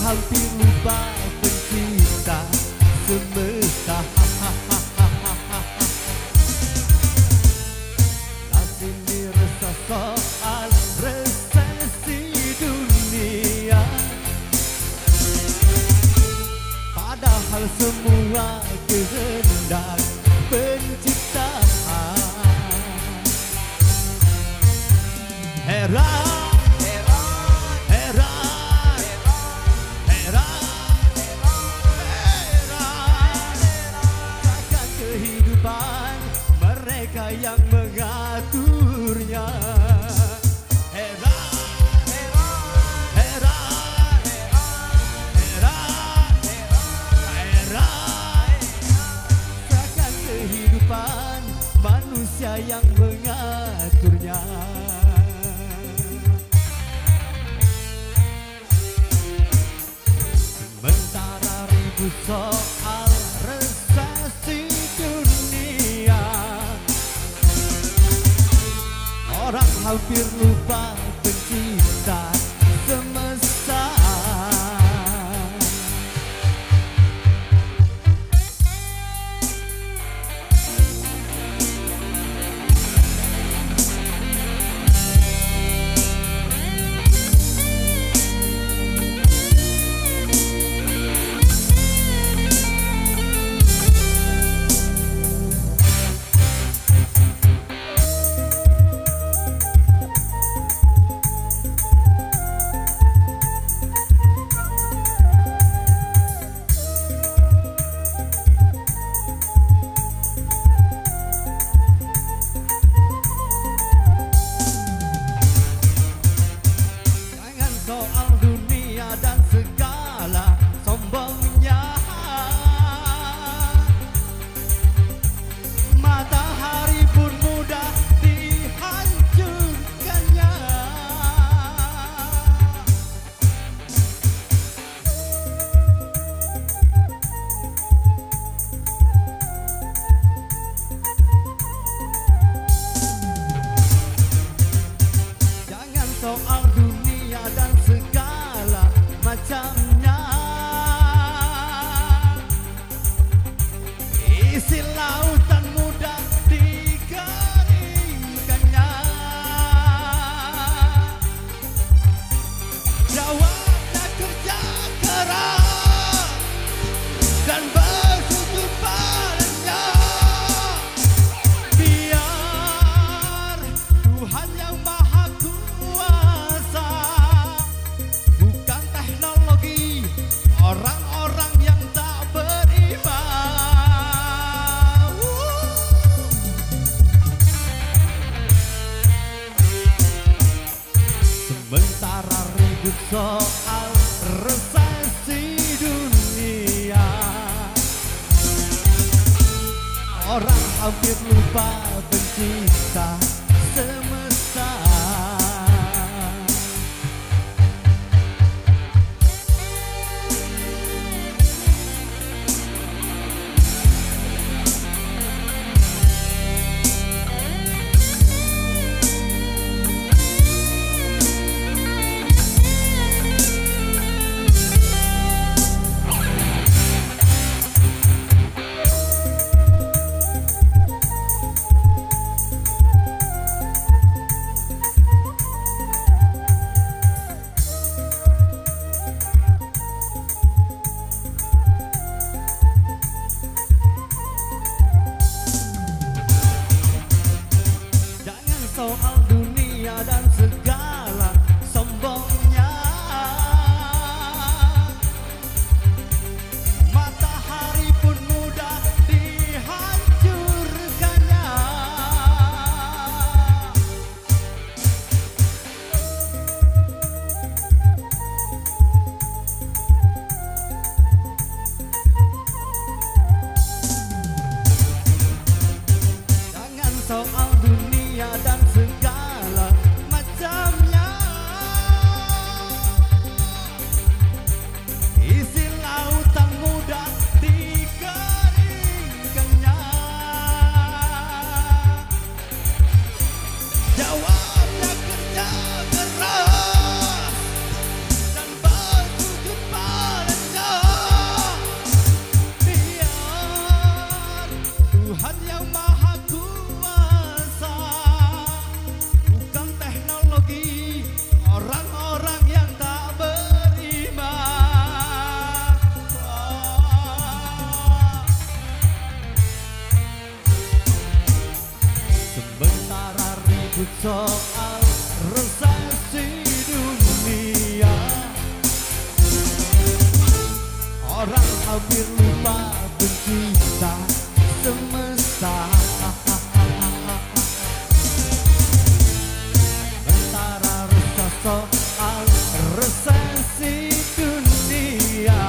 hampir lupa pencipta semesta. Lazim dirasa soal resesi dunia, padahal semua kehendak penciptaan. Heran, takkan kehidupan mereka yang mengaturnya. Takkan kehidupan manusia yang mengaturnya. Sementara ribut soal resesi dunia, orang hampir lupa pencipta semesta. Soal dunia dan segala sombongnya, matahari pun mudah dihancurkannya. Jangan soal dunia dan segala macamnya, isi lautan mudah dikeringkannya. Jawabnya kerja keras dan bersujud padanya. Biar Tuhan yang Maha Kuasa, bukan teknologi orang-orang yang tak beriman. Sementara ribut soal resesi dunia, orang hampir lupa pencipta semesta. soal resesi dunia. Orang hampir lupa pencipta semesta. Mentara resah soal resesi dunia.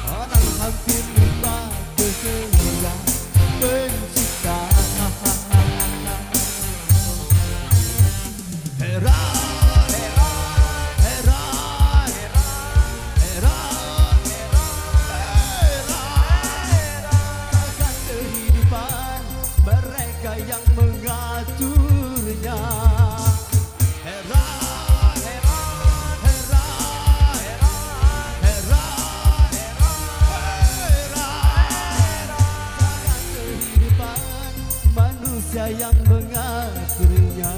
Orang hampir lupa kehendak pencipta. Hera, hera, hera, hera, hera, hera, hera. Takkan kehidupan mereka yang mengaturnya. Hera, hera, hera, hera, hera, hera, hera. Takkan kehidupan manusia yang mengaturnya.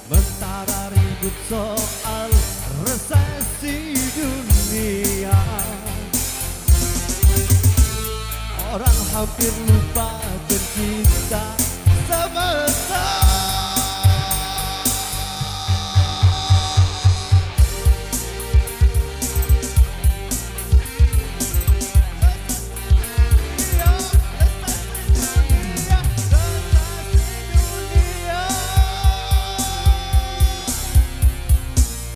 Mentara ribut soal resesi dunia. Orang hampir lupa pencipta